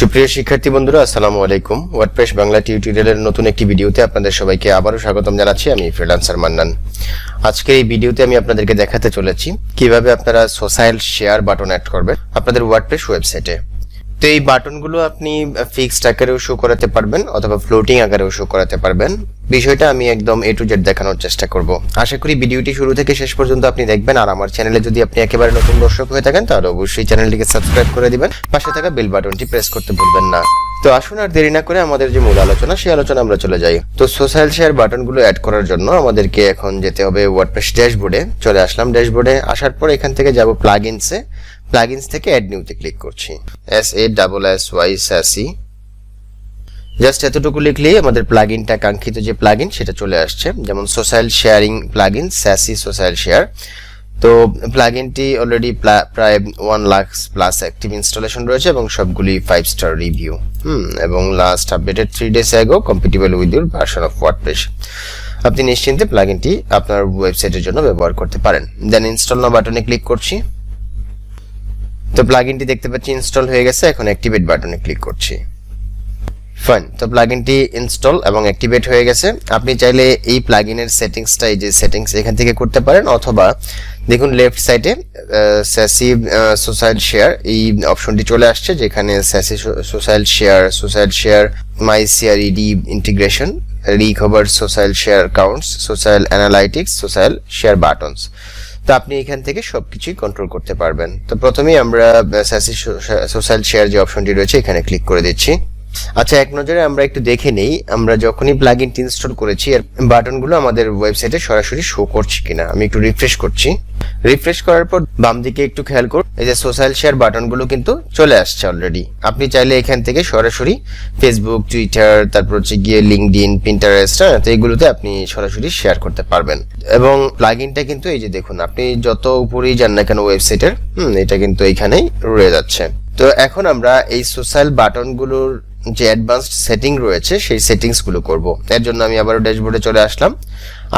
সুপ্রিয় শিক্ষার্থী বন্ধুরা, আসসালামু আলাইকুম। ওয়ার্ডপ্রেস বাংলা টিউটোরিয়ালের নতুন একটি ভিডিওতে আপনাদের সবাইকে আবারও স্বাগতম জানাচ্ছি। আমি ফ্রিল্যান্সার মান্নান। আজকে এই ভিডিওতে আমি আপনাদেরকে দেখাতে চলেছি কিভাবে আপনারা সোশ্যাল শেয়ার বাটন অ্যাড করবেন আপনাদের ওয়ার্ডপ্রেস ওয়েবসাইটে। তো এই বাটনগুলো আপনি ফিক্সড আকারেও শো করাতে পারবেন অথবা ফ্লোটিং আকারেও শো করাতে পারবেন। বিষয়টা আমি একদম A to Z দেখানোর চেষ্টা করব। আশা করি ভিডিওটি শুরু থেকে শেষ পর্যন্ত আপনি দেখবেন। আর আমার চ্যানেলে যদি আপনি একেবারে নতুন দর্শক হয়ে থাকেন তাহলে অবশ্যই চ্যানেলটিকে সাবস্ক্রাইব করে দিবেন, পাশে থাকা বেল বাটনটি প্রেস করতে ভুলবেন না। তো আসুন আর দেরি না করে আমাদের যে মূল আলোচনা সেই আলোচনা আমরা চলে যাই। তো সোশ্যাল শেয়ার বাটনগুলো অ্যাড করার জন্য আমাদেরকে এখন যেতে হবে ওয়ার্ডপ্রেস ড্যাশবোর্ডে। চলে আসলাম ড্যাশবোর্ডে। আসার পর এখান থেকে যাব প্লাগইনসে। প্লাগইনস থেকে অ্যাড নিউতে ক্লিক করছি। SASSY Sassy। জাস্ট এতটুকু লিখলেই আমাদের প্লাগইনটা কাঙ্ক্ষিত যে প্লাগইন সেটা চলে আসছে, যেমন social sharing plugin Sassy social share. তো প্লাগইনটি অলরেডি প্রায় 1 লাখ প্লাস অ্যাক্টিভ ইনস্টলেশন রয়েছে এবং সবগুলি 5 স্টার রিভিউ। এবং last updated 3 days ago compatible with your version of WordPress। আপনি নিশ্চিন্তে প্লাগইনটি আপনার ওয়েবসাইটের জন্য ব্যবহার করতে পারেন। দেন ইনস্টল নাও বাটনে ক্লিক করছি। তো প্লাগইনটি দেখতে পাচ্ছি ইনস্টল হয়ে গেছে। এখন অ্যাক্টিভেট বাটনে ক্লিক করছি। ফাইন। তো প্লাগইনটি ইনস্টল এবং অ্যাক্টিভেট হয়ে গেছে। আপনি চাইলে এই প্লাগইনের সেটিংসটা, এই যে সেটিংস এখান থেকে করতে পারেন, অথবা দেখুন লেফট সাইডে স্যাসি সোশ্যাল শেয়ার এই অপশনটি চলে আসছে, যেখানে sassy social share my CRED integration, recover social share counts, social analytics, social share buttons. তো আপনি এখান থেকে সবকিছুই কন্ট্রোল করতে পারবেন। তো প্রথমেই আমরা স্যাসি সোশ্যাল শেয়ার যে অপশনটি রয়েছে এখানে ক্লিক করে দিচ্ছি। আচ্ছা, এক নজরে আমরা একটু দেখে নেই আমরা যখনই প্লাগইনটি ইনস্টল করেছি এর বাটনগুলো আমাদের ওয়েবসাইটে সরাসরি শো করছে কিনা। আমি একটু রিফ্রেশ করছি। রিফ্রেশ করার পর বাম দিকে একটু খেয়াল করুন, এই যে সোশ্যাল শেয়ার বাটনগুলো কিন্তু চলে আসছে অলরেডি। আপনি চাইলে এখান থেকে সরাসরি ফেসবুক, টুইটার, তারপর হচ্ছে গিয়ে লিঙ্কডইন, পিন্টারেস্ট, তো এইগুলোতে আপনি সরাসরি শেয়ার করতে পারবেন। এবং প্লাগইনটা কিন্তু এই যে দেখুন, আপনি যত উপরেই যান না কেন ওয়েবসাইটের, এটা কিন্তু এইখানেই রয়ে যাচ্ছে। তো এখন আমরা এই সোশ্যাল বাটনগুলোর যে অ্যাডভান্সড সেটিং রয়েছে সেই সেটিংস গুলো করব। এর জন্য আমি আবারও ড্যাশবোর্ডে চলে আসলাম।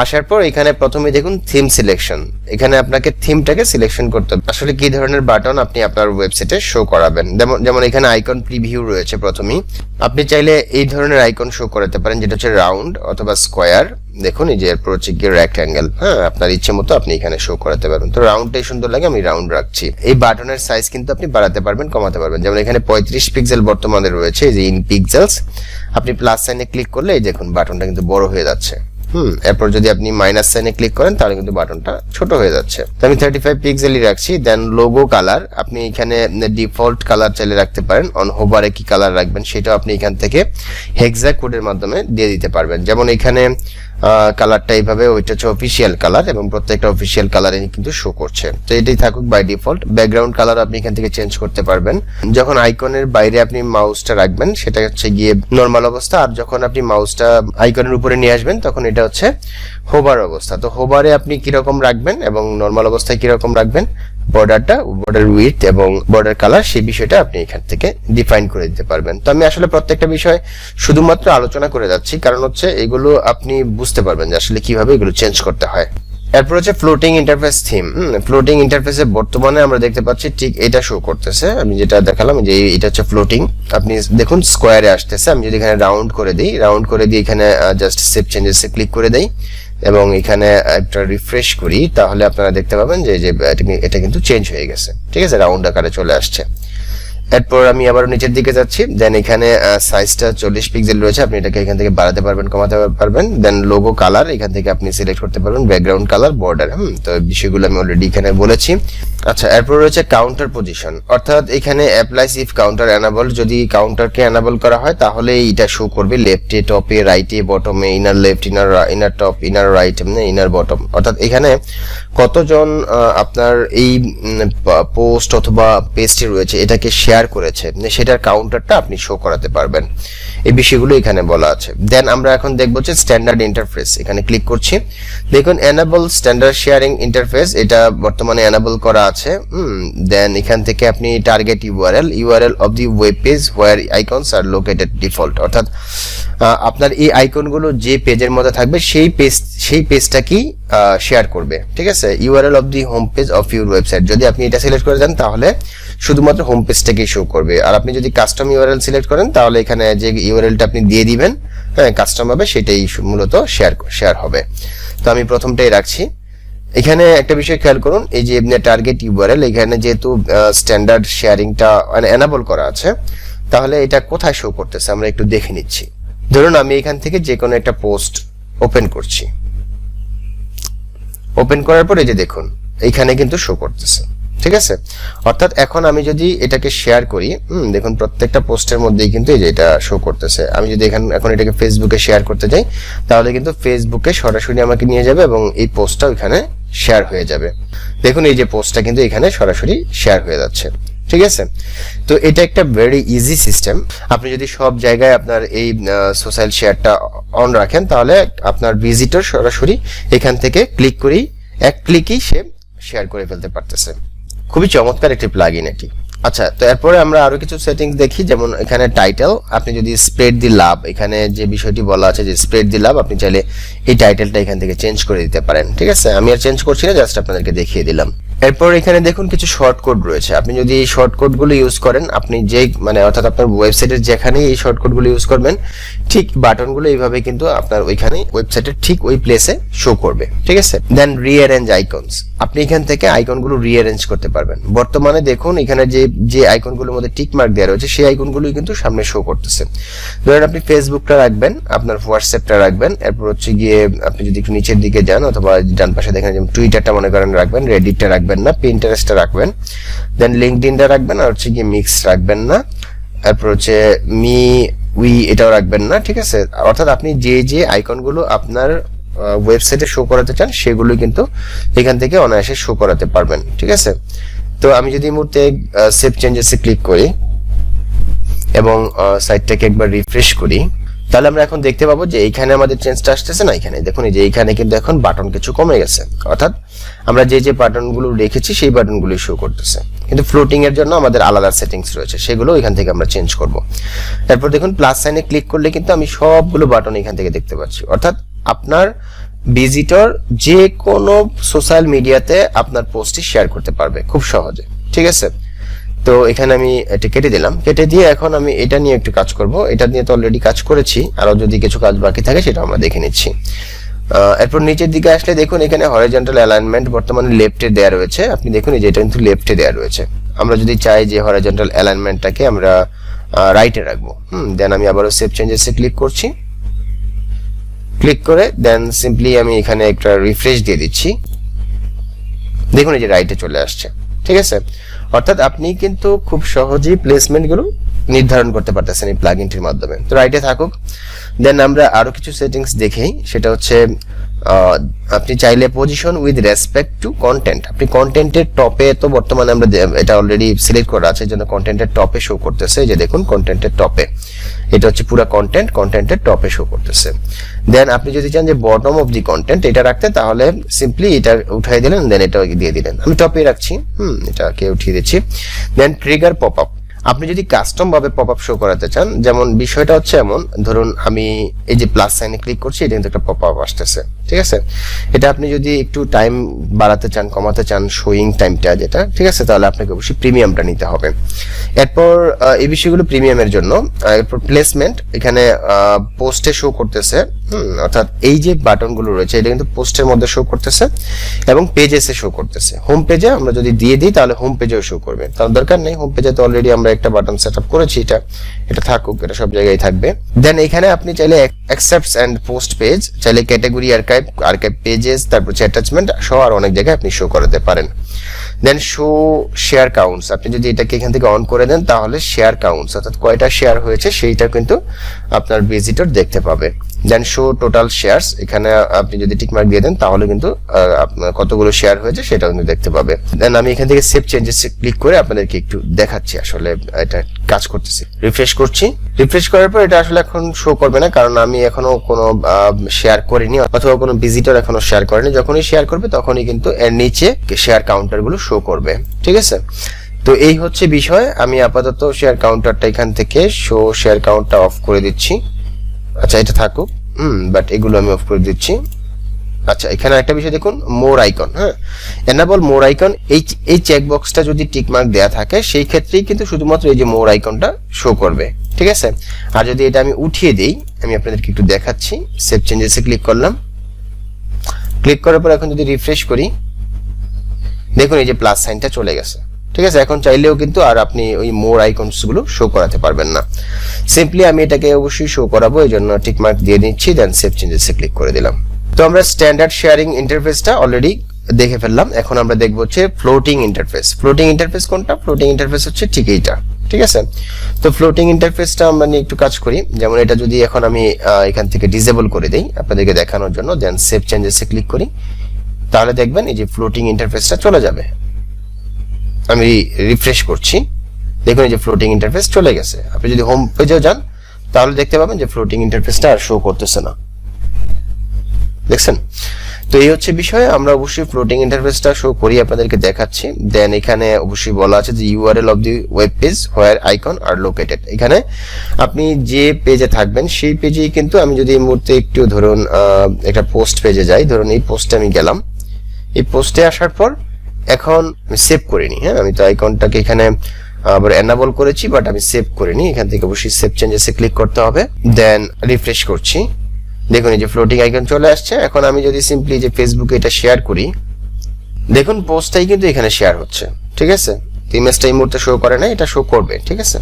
আসার পর এখানে প্রথমে দেখুন থিম সিলেকশন। এখানে আপনাকে থিমটাকে সিলেকশন করতে হবে, আসলে কি ধরনের বাটন আপনি আপনার ওয়েবসাইটে শো করাবেন। যেমন এখানে আইকন প্রিভিউ রয়েছে প্রথমেই। আপনি চাইলে এই ধরনের আইকন শো করাতে পারেন, যেটা হচ্ছে রাউন্ড অথবা স্কোয়ার। দেখুন এই যে এরপর হচ্ছে গিয়ে রেক্ট্যাঙ্গেল। আপনার ইচ্ছে মতো আপনি এখানে শো করাতে পারবেন। তো রাউন্ডটাই সুন্দর লাগে, আমি রাউন্ড রাখছি। এই বাটনের সাইজ কিন্তু আপনি বাড়াতে পারবেন, কমাতে পারবেন। যেমন এখানে 35 পিক্সেল বর্তমানে রয়েছে, এই যে ইন পিক্সেলস। আপনি প্লাস সাইনে ক্লিক করলে এই দেখুন বাটনটা কিন্তু বড় হয়ে যাচ্ছে। এরপর যদি আপনি মাইনাস সাইনে ক্লিক করেন তাহলে কিন্তু বাটনটা ছোট হয়ে যাচ্ছে। তো আমি 35 পিক্সেলই রাখছি। দেন লোগো কালার, আপনি এখানে ডিফল্ট কালার চাইলে রাখতে পারেন। অন হোভারে কি কালার রাখবেন সেটাও আপনি এখান থেকে হেক্সা কোডের মাধ্যমে দিয়ে দিতে পারবেন। যেমন এখানে কালারটা এইভাবে, ওইটা হচ্ছে অফিসিয়াল কালার এবং প্রত্যেকটা অফিসিয়াল কালারে কিন্তু শো করছে। তো এটাই থাকুক বাই ডিফল্ট। ব্যাকগ্রাউন্ড কালার আপনি এখান থেকে চেঞ্জ করতে পারবেন। যখন আইকনের বাইরে আপনি মাউসটা রাখবেন সেটা হচ্ছে গিয়ে নরমাল অবস্থা, আর যখন আপনি মাউসটা আইকনের উপরে নিয়ে আসবেন তখন এটা হচ্ছে হোভার অবস্থা। তো হোভারে আপনি কিরকম রাখবেন এবং নরমাল অবস্থায় কিরকম রাখবেন, বর্ডার উইডথ এবং বর্ডার কালার, সেই বিষয়টা আপনি এখান থেকে ডিফাইন করে দিতে পারবেন। তো আমি আসলে প্রত্যেকটা বিষয় শুধুমাত্র আলোচনা করে যাচ্ছি, কারণ হচ্ছে এগুলো আপনি বুঝতে পারবেন যে আসলে কিভাবে এগুলো চেঞ্জ করতে হয়। এরপর হচ্ছে ফ্লোটিং ইন্টারফেস থিম। ফ্লোটিং ইন্টারফেসে বর্তমানে আমরা দেখতে পাচ্ছি ঠিক এটা শো করতেছে। আমি যেটা দেখালাম যে এটা হচ্ছে ফ্লোটিং। আপনি দেখুন স্কোয়ারে আসতেছে। আমি যদি এখানে রাউন্ড করে দিই এখানে জাস্ট সেভ চেঞ্জেসে ক্লিক করে দেই এবং এখানে একটা রিফ্রেশ করি, তাহলে আপনারা দেখতে পাবেন যে এটা কিন্তু চেঞ্জ হয়ে গেছে। ঠিক আছে, রাউন্ড আকারে চলে আসছে। এরপর আমি আবার নিচের দিকে যাচ্ছি। দেন এখানে সাইজটা 40 পিক্সেল রয়েছে, আপনি এটাকে এখান থেকে বাড়াতে পারবেন, কমাতে পারবেন। দেন লোগো কালার এখান থেকে আপনি সিলেক্ট করতে পারবেন, ব্যাকগ্রাউন্ড কালার, বর্ডার। তো বিষয়গুলো আমি অলরেডি এখানে বলেছি। আচ্ছা, এরপর রয়েছে কাউন্টার পজিশন, অর্থাৎ এখানে অ্যাপ্লাইস ইফ কাউন্টার এনাবল। যদি কাউন্টারকে এনাবল করা হয় তাহলে এটা শো করবে লেফটে, টপে, রাইটে, বটমে, inner left, inner top, inner right, inner bottom. অর্থাৎ এখানে কতজন আপনার এই পোস্ট অথবা পেজটি রয়েছে এটাকে শেয়ার করেছে সেটার কাউন্টারটা আপনি শো করাতে পারবেন। এই বিষয়গুলো এখানে বলা আছে। দেন আমরা এখন দেখব যে স্ট্যান্ডার্ড ইন্টারফেস। এখানে ক্লিক করছি। দেখুন এনেবল স্ট্যান্ডার্ড শেয়ারিং ইন্টারফেস, এটা বর্তমানে এনেবল করা আছে। দেন এখান থেকে আপনি target URL of the web page where icons are located default, অর্থাৎ আপনার এই আইকনগুলো যে পেজের মধ্যে থাকবে সেই পেজটাকেই শেয়ার করবে। ঠিক আছে, URL of the home page of your website. যদি আপনি এটা সিলেক্ট করে দেন তাহলে শুধুমাত্র হোম পেজটাকেই শো করবে। আর আপনি যদি কাস্টম ইউআরএল সিলেক্ট করেন তাহলে এখানে যে ইউআরএলটা আপনি দিয়ে দিবেন, হ্যাঁ, কাস্টম হবে, সেটাই মূলত শেয়ার হবে। তো আমি প্রথমটাই রাখছি। এখানে একটা বিষয় খেয়াল করুন, এই যে টার্গেট ইউআরএল, এখানে যেহেতু স্ট্যান্ডার্ড শেয়ারিংটা এনাবল করা আছে, তাহলে এটা কোথায় শো করতেছে আমরা একটু দেখে নিচ্ছি। ধরুন আমি এখান থেকে যে কোনো একটা পোস্ট ওপেন করছি, ওপেন করার পর এই যে দেখুন এইখানে কিন্তু শো করতেছে, ঠিক আছে। অর্থাৎ এখন আমি যদি এটাকে শেয়ার করি, দেখুন প্রত্যেকটা পোস্টের মধ্যেই কিন্তু এই যে এটা শো করতেছে। আমি যদি এখন এটাকে ফেসবুকে শেয়ার করতে যাই তাহলে কিন্তু ফেসবুকে সরাসরি আমাকে নিয়ে যাবে এবং এই পোস্টটা ওইখানে শেয়ার হয়ে যাবে। দেখুন এই যে পোস্টটা কিন্তু এখানে সরাসরি শেয়ার হয়ে যাচ্ছে, ঠিক আছে। তো এটা একটা ভেরি ইজি সিস্টেম। আপনি যদি সব জায়গায় আপনার এই সোশ্যাল শেয়ারটা অন রাখেন তাহলে আপনার ভিজিটর সরাসরি এখান থেকে ক্লিক করেই এক ক্লিকেই সে শেয়ার করে ফেলতে পারতেছে। খুবই চমৎকার একটি প্লাগইন এটি। আচ্ছা, তো এরপরে আমরা আরো কিছু সেটিংস দেখি। যেমন এখানে টাইটেল, আপনি যদি স্প্রেড দি লাভ, এখানে যে বিষয়টি বলা আছে যে স্প্রেড দি লাভ, আপনি চাইলে এই টাইটেলটা এখান থেকে চেঞ্জ করে দিতে পারেন, ঠিক আছে। আমি আর চেঞ্জ করছি না, জাস্ট আপনাদেরকে দেখিয়ে দিলাম। এরপর এখানে দেখুন কিছু শর্টকাট রয়েছে। আপনি যদি এই শর্টকাটগুলো ইউজ করেন, আপনি যে অর্থাৎ আপনার ওয়েবসাইটের যেখানে এই শর্টকাটগুলো ইউজ করবেন, ঠিক বাটনগুলো এইভাবে কিন্তু আপনার ওইখানে ওয়েবসাইটের ঠিক ওই প্লেসে শো করবে, ঠিক আছে। দেন রিঅ্যারেঞ্জ আইকনস, আপনি এখান থেকে আইকনগুলো রিঅ্যারেঞ্জ করতে পারবেন। বর্তমানে দেখুন এখানে যে আইকনগুলোর মধ্যে টিক মার্ক দেওয়া রয়েছে সেই আইকনগুলোই কিন্তু সামনে শো করতেছে। ধরেন আপনি ফেসবুকটা রাখবেন, আপনার হোয়াটসঅ্যাপটা রাখবেন, এরপর হচ্ছে গিয়ে আপনি যদি একটু নিচের দিকে যান অথবা ডান পাশে দেখেন যেমন টুইটারটা মনে করেন রাখবেন, রেডিটটা রাখবেন না, পিন্টারেস্টটা রাখবেন, দেন লিঙ্কডইনটা রাখবেন, আর হচ্ছে গিয়ে মিক্স রাখবেন না, এরপর হচ্ছে উই এটাও রাখবেন না, ঠিক আছে। অর্থাৎ আপনি যে আইকনগুলো আপনার ওয়েবসাইটে শো করাতে চান সেগুলো কিন্তু এখান থেকে অনায়াসে শো করাতে পারবেন, ঠিক আছে। তো আমি যদি এই মুহূর্তে সেভ চেঞ্জেসে ক্লিক করি এবং সাইটটাকে একবার রিফ্রেশ করি, তাহলে আমরা এখন দেখতে পাবো যে এইখানে আমাদের চেঞ্জটা আসতেছে না। এখানে দেখুন এই যে এইখানে কিন্তু এখন বাটন কিছু কমে গেছে, অর্থাৎ আমরা যে বাটনগুলো রেখেছি সেই বাটনগুলো শো করতেছে, কিন্তু ফ্লোটিং এর জন্য আমাদের আলাদা সেটিংস রয়েছে, সেগুলো এখান থেকে আমরা চেঞ্জ করব। তারপর দেখুন প্লাস সাইনে ক্লিক করলে কিন্তু আমি সবগুলো বাটন এখান থেকে দেখতে পাচ্ছি। অর্থাৎ আপনার ভিজিটর যে কোনো সোশ্যাল মিডিয়াতে আপনার পোস্টটি শেয়ার করতে পারবে খুব সহজে, ঠিক আছে। তো এখানে আমি এটা কেটে দিলাম, কেটে দিয়ে এখন আমি এটা নিয়ে একটু কাজ করব। এটা নিয়ে তো অলরেডি কাজ করেছি, আরো যদি কিছু কাজ বাকি থাকে সেটা আমরা দেখে নিচ্ছি। এরপর নিচের দিকে আসলে দেখুন এখানে হরিজন্টাল অ্যালাইনমেন্ট বর্তমানে লেফটে দেয়া রয়েছে। আপনি দেখুন এই যে এটা কিন্তু লেফটে দেয়া রয়েছে। আমরা যদি চাই যে হরিজন্টাল অ্যালাইনমেন্টটাকে আমরা রাইটে রাখবো, দেন আমি আবারও সেভ চেঞ্জেসে ক্লিক করছি। ক্লিক করে দেন সিম্পলি আমি এখানে একটা রিফ্রেশ দিয়ে দিচ্ছি। দেখুন এই যে রাইটে চলে আসছে, ঠিক আছে। অর্থাৎ আপনি কিন্তু খুব সহজেই প্লেসমেন্টগুলো নির্ধারণ করতে পারতেছেন এই প্লাগইনটির মাধ্যমে। তো রাইটে থাকুক। দেন আমরা আরো কিছু সেটিংস দেখেই, সেটা হচ্ছে আপনি চাইলে position with respect to content, আপনি কন্টেন্টের টপে, তো বর্তমানে আমরা এটা অলরেডি সিলেক্ট করা আছে, জন্য কন্টেন্টের টপে শো করতেছে। এই যে দেখুন কন্টেন্টের টপে, এটা হচ্ছে পুরো কন্টেন্টের টপে শো করতেছে। দেন আপনি যদি চান যে বটম অফ দি কন্টেন্ট এটা রাখতে, তাহলে সিম্পলি এটা উঠাই দিলেন, দেন এটা দিয়ে দিলেন। আমি টপে রাখছি, এটাকে উঠিয়ে দিচ্ছি। দেন ট্রিগার পপ আপ, আপনি যদি কাস্টম ভাবে পপ আপ শো করাতে চান, যেমন বিষয়টা হচ্ছে এমন, ধরুন আমি এই যে প্লাস সাইনে ক্লিক করছি, এটা কিন্তু একটা পপ আপ আসতেছে, ঠিক আছে। এটা আপনি যদি একটু টাইম বাড়াতে চান, কমাতে চান, শোয়িং টাইমটা যেটা, ঠিক আছে, তাহলে আপনাকে অবশ্যই প্রিমিয়ামটা নিতে হবে। এরপর এই বিষয়গুলো প্রিমিয়ামের জন্য। এরপর প্লেসমেন্ট, এখানে পোস্টে শো করতেছে, অর্থাৎ এই যে বাটনগুলো রয়েছে এটা কিন্তু পোস্টের মধ্যে শো করতেছে এবং পেজেসে শো করতেছে। হোম পেজে আমরা যদি দিয়ে দিই তাহলে হোম পেজেও শো করবে, তার দরকার নেই। হোম পেজে তো অলরেডি আমরা একটা বাটন সেটআপ করেছি, এটা থাকুক, এটা সব জায়গায় থাকবে। দেন এখানে আপনি চাইলে অ্যাকসেপ্টস এন্ড পোস্ট পেজ, চাইলে ক্যাটাগরি আর্কাইভ পেজেস, তারপর অ্যাটাচমেন্ট সহ আর অনেক জায়গায় আপনি শো করাতে পারেন। দেন শো শেয়ার কাউন্টস, আপনি যদি এটাকে এখান থেকে অন করে দেন তাহলে শেয়ার কাউন্টস, অর্থাৎ কয়টা শেয়ার হয়েছে সেইটা কিন্তু আপনার ভিজিটর দেখতে পাবে। দেন শো টোটাল শেয়ারস, এখানে আপনি যদি টিক মার্ক দিয়ে দেন তাহলে কিন্তু আপনার কতগুলো শেয়ার হয়েছে সেটাও কিন্তু দেখতে পাবে। দেন আমি এখান থেকে সেভ চেঞ্জেস ক্লিক করে আপনাদেরকে একটু দেখাচ্ছি আসলে এটা কাজ করতেছে। রিফ্রেশ করছি, রিফ্রেশ করার পর এটা আসলে এখন শো করবে না, কারণ আমি এখনো কোনো শেয়ার করিনি অথবা কোনো ভিজিটর এখনো শেয়ার করেনি। যখনই শেয়ার করবে তখনই কিন্তু এর নিচে শেয়ার কাউন্টার গুলো শো করবে, ঠিক আছে। তো এই হচ্ছে বিষয়। আমি আপাতত শেয়ার কাউন্টারটা এখান থেকে শো শেয়ার কাউন্টটা অফ করে দিচ্ছি। আচ্ছা এটা থাকুক, বাট এগুলো আমি অফ করে দিচ্ছি। আচ্ছা, এখানে একটা বিষয় দেখুন, মোর আইকন। হ্যাঁ, এনাবল মোর আইকন, এই চেকবক্সটা যদি টিক মার্ক দেওয়া থাকে সেই ক্ষেত্রেই কিন্তু শুধুমাত্র এই যে মোর আইকনটা শো করবে, ঠিক আছে। আর যদি এটা আমি উঠিয়ে দেই, আমি আপনাদেরকে একটু দেখাচ্ছি, সেভ চেঞ্জেসে ক্লিক করলাম, ক্লিক করার পর এখন যদি রিফ্রেশ করি, দেখুন এই যে প্লাস সাইনটা চলে গেছে, ঠিক আছে। এখন চাইলেও কিন্তু আর আপনি ওই মোর আইকনস গুলো শো করাতে পারবেন না। সিম্পলি আমি এটাকে অবশ্যই শো করাবো, এই জন্য টিক মার্ক দিয়ে নিচ্ছি, দেন সেভ চেঞ্জেসে ক্লিক করে দিলাম। তো আমরা স্ট্যান্ডার্ড শেয়ারিং ইন্টারফেসটা অলরেডি দেখে ফেললাম। এখন আমরা দেখবো হচ্ছে ফ্লোটিং ইন্টারফেস। ফ্লোটিং ইন্টারফেস কোনটা? ফ্লোটিং ইন্টারফেস হচ্ছে ঠিক এইটা, ঠিক আছে। তো ফ্লোটিং ইন্টারফেসটা আমরা নিয়ে একটু কাজ করি। যেমন এটা যদি এখন আমি এখান থেকে ডিসেবল করে দেই আপনাদেরকে দেখানোর জন্য, দেন সেভ চেঞ্জেসে ক্লিক করি, তাহলে দেখবেন এই যে ফ্লোটিং ইন্টারফেসটা চলে যাবে। আমি রিফ্রেশ করছি, দেখুন এই যে ফ্লোটিং ইন্টারফেস চলে গেছে। আপনি যদি হোম পেজেও যান তাহলে দেখতে পাবেন যে ফ্লোটিং ইন্টারফেসটা আর শো করতেছে না, দেখছেন। তো এই হচ্ছে বিষয়, আমরা অবশ্যই ফ্লোটিং ইন্টারফেসটা শো করি, আপনাদেরকে দেখাচ্ছি। দেন এখানে অবশ্যই বলা আছে যে URL of the web page where icon are located. এখানে আপনি যে পেজে থাকবেন সেই পেজেই কিন্তু, আমি যদি এই মুহূর্তে একটু ধরুন একটা পোস্ট পেজে যাই, ধরুন এই পোস্টে আমি গেলাম, এই পোস্টে আসার পর এখন আমি সেভ করিনি। হ্যাঁ, আমি তো আইকনটাকে এখানে আবার এনাবল করেছি, বাট আমি সেভ করিনি। এখান থেকে অবশ্যই সেভ চেঞ্জেসে ক্লিক করতে হবে, দেন রিফ্রেশ করছি, দেখুন এই যে ফ্লোটিং আইকন চলে আসছে। এখন আমি যদি সিম্পলি যে ফেসবুকে এটা শেয়ার করি, দেখুন পোস্টটাই কিন্তু এখানে শেয়ার হচ্ছে, ঠিক আছে। ইমেজটা এই মুহূর্তে শো করে না, এটা শো করবে, ঠিক আছে।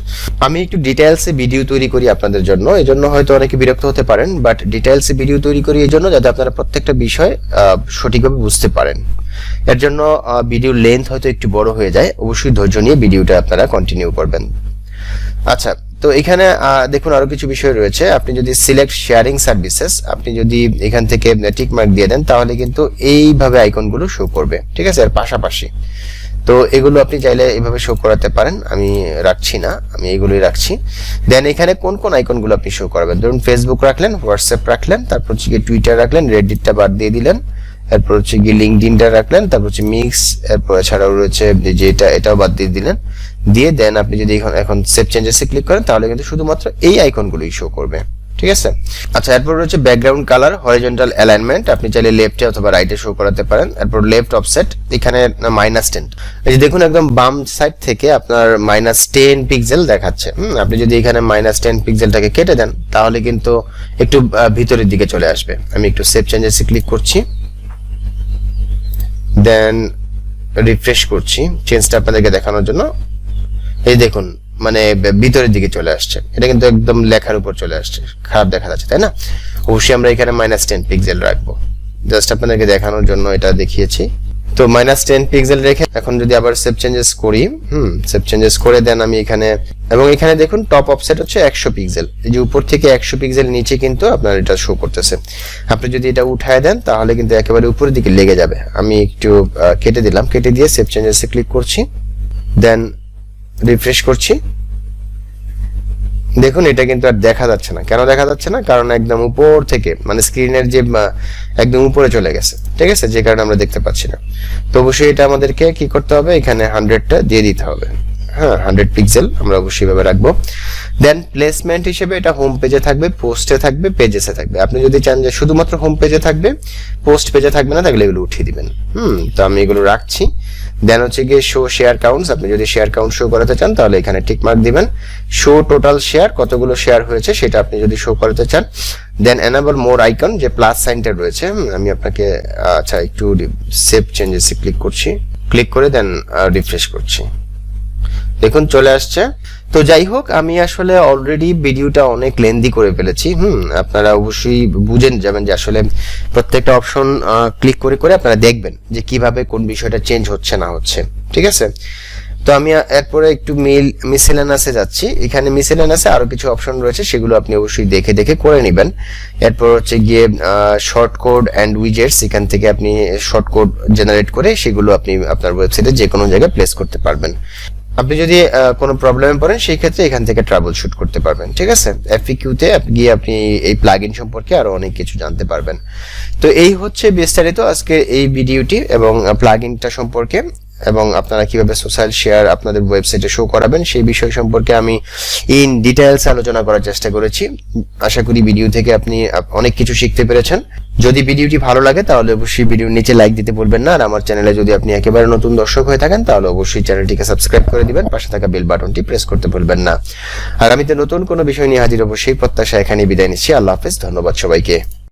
আমি একটু ডিটেইলসে ভিডিও তৈরি করি আপনাদের জন্য, এই জন্য হয়তো অনেকে বিরক্ত হতে পারেন, বাট ডিটেইলসে ভিডিও তৈরি করি এই জন্য যাতে আপনারা প্রত্যেকটা বিষয় সঠিকভাবে বুঝতে পারেন। এর জন্য ভিডিও লেন্থ হয়তো একটু বড় হয়ে যায়, অবশ্যই ধৈর্য নিয়ে ভিডিওটা আপনারা কন্টিনিউ করবেন। আচ্ছা, তো এখানে দেখুন আরো কিছু বিষয় রয়েছে। আপনি যদি সিলেক্ট শেয়ারিং সার্ভিসেস, আপনি যদি এখান থেকে টিক মার্ক দিয়ে দেন তাহলে কিন্তু এইভাবে আইকনগুলো শো করবে, ঠিক আছে। এর পাশাপাশি তো এগুলো আপনি চাইলে এইভাবে শো করাতে পারেন, আমি রাখছি না, আমি এইগুলোই রাখছি। দেন এখানে কোন কোন আইকনগুলো আপনি শো করাবেন, ধরুন ফেসবুক রাখলেন, হোয়াটসঅ্যাপ রাখলেন, তারপর হচ্ছে গিয়ে টুইটার রাখলেন, রেডিটটা বাদ দিয়ে দিলেন, এরপর হচ্ছে গিয়ে লিঙ্কডইনটা রাখলেন, তারপর হচ্ছে মিক্স, এরপর এছাড়াও রয়েছে যে এটাও বাদ দিয়ে দিলেন, দিয়ে দেন আপনি যদি এখন সেভ চেঞ্জেসে ক্লিক করেন তাহলে কিন্তু শুধুমাত্র এই আইকনগুলোই শো করবে, ঠিক আছে। আচ্ছা, এরপর রয়েছে ব্যাকগ্রাউন্ড কালার, হরিজন্টাল অ্যালাইনমেন্ট, আপনি চাইলে লেফটে অথবা রাইটে শো করাতে পারেন। এরপর লেফট অফসেট, এখানে -10, এই যে দেখুন একদম বাম সাইড থেকে আপনার -10 পিক্সেল দেখাচ্ছে। আপনি যদি এখানে -10 পিক্সেলটাকে কেটে দেন তাহলে কিন্তু একটু ভিতরের দিকে চলে আসবে। আমি একটু সেভ চেঞ্জেসে ক্লিক করছি, দেন রিফ্রেশ করছি চেঞ্জটা আপনাদেরকে দেখানোর জন্য। এই দেখুন মানে ভিতরের দিকে চলে আসছে, এটা কিন্তু একদম লেখার উপর চলে আসছে, খারাপ দেখা যাচ্ছে, তাই না। অবশ্যই আমরা এখানে -10 পিক্সেল রাখবো, জাস্ট আপনাদেরকে দেখানোর জন্য এটা দেখিয়েছি। তো -10 পিক্সেল রেখে এখন যদি আবার সেভ চেঞ্জেস করি, সেভ চেঞ্জেস করে দেন আমি এখানে, এবং এখানে দেখুন টপ অফসেট হচ্ছে 100 পিক্সেল, এই যে উপর থেকে 100 পিক্সেল নিচে কিন্তু আপনার এটা শো করতেছে। আপনি যদি এটা উঠায় দেন তাহলে কিন্তু একেবারে উপরের দিকে লেগে যাবে। আমি একটু কেটে দিলাম, কেটে দিয়ে সেভ চেঞ্জেসে ক্লিক করছি, দেন রিফ্রেশ করছি, দেখুন এটা কিন্তু আর দেখা যাচ্ছে না। কেন দেখা যাচ্ছে না? কারণ একদম উপর থেকে মানে স্ক্রিনের যে একদম উপরে চলে গেছে, ঠিক আছে, যে কারণে আমরা দেখতে পাচ্ছি না। তো অবশ্যই এটা আমাদেরকে কি করতে হবে, এখানে 100টা দিয়ে দিতে হবে। হ্যাঁ, 100 পিক্সেল আমরা অবশ্যই ভাবে রাখবো। দেন প্লেসমেন্ট হিসেবে এটা হোম পেজে থাকবে, পোস্টে থাকবে, পেজেসে থাকবে। আপনি যদি চান যে শুধুমাত্র হোম পেজে থাকবে, পোস্ট পেজে থাকবে না, তাহলে এগুলো উঠিয়ে দিবেন। তো আমি এগুলো রাখছি। দেন হচ্ছে গিয়ে শো শেয়ার কাউন্টস, আপনি যদি শেয়ার কাউন্ট শো করাতে চান তাহলে এখানে টিক মার্ক দিবেন। শো টোটাল শেয়ার, কতগুলো শেয়ার হয়েছে সেটা আপনি যদি শো করাতে চান। দেন এনাবল মোর আইকন, যে প্লাস সাইনটা রয়েছে, আমি আপনাকে আচ্ছা একটু সেভ চেঞ্জেসে ক্লিক করছি, ক্লিক করে দেন রিফ্রেশ করছি, দেখুন চলে আসছে। তো যাই হোক, আমি আসলে অলরেডি ভিডিওটা অনেক লেন্দি করে ফেলেছি। আপনারা অবশ্যই বুঝেন যাবেন যে আসলে প্রত্যেকটা অপশন ক্লিক করে করে আপনারা দেখবেন যে কিভাবে কোন বিষয়টা চেঞ্জ হচ্ছে না হচ্ছে, ঠিক আছে। তো আমি এরপরে একটু মিসেলেনাসে যাচ্ছি। এখানে মিসেলেনাসে আরো কিছু অপশন রয়েছে, সেগুলো আপনি অবশ্যই দেখে দেখে করে নেবেন। এরপর হচ্ছে গিয়ে শর্ট কোড এন্ড উইজেটস, এখান থেকে আপনি শর্ট কোড জেনারেট করে সেগুলো আপনি আপনার ওয়েবসাইটে যে কোনো জায়গায় প্লেস করতে পারবেন। আপনি যদি কোনো প্রবলেমে পড়েন সেই ক্ষেত্রে এখান থেকে ট্রাবল শুট করতে পারবেন, ঠিক আছে। এফএকিউতে গিয়ে আপনি এই প্লাগইন সম্পর্কে আরো অনেক কিছু জানতে পারবেন। তো এই হচ্ছে বিস্তারিত আজকে এই ভিডিওটি এবং প্লাগইনটা সম্পর্কে। এবং আপনারা কিভাবে সোশ্যাল শেয়ার আপনাদের ওয়েবসাইটে শো করাবেন সেই বিষয় সম্পর্কে আমি ইন ডিটেইলস আলোচনা করার চেষ্টা করেছি। আশা করি ভিডিও থেকে আপনি অনেক কিছু শিখতে পেরেছেন। যদি ভিডিওটি ভালো লাগে তাহলে অবশ্যই ভিডিওর নিচে লাইক দিতে ভুলবেন না। আর আমার চ্যানেলে যদি আপনি একেবারে নতুন দর্শক হয়ে থাকেন তাহলে অবশ্যই চ্যানেলটিকে সাবস্ক্রাইব করে দিবেন, পাশে থাকা বেল বাটনটি প্রেস করতে ভুলবেন না। আর আমি তো নতুন কোনো বিষয় নিয়ে হাজির হব সেই প্রত্যাশা এখানেই বিদায় নিচ্ছি। আল্লাহ হাফেজ, ধন্যবাদ সবাইকে।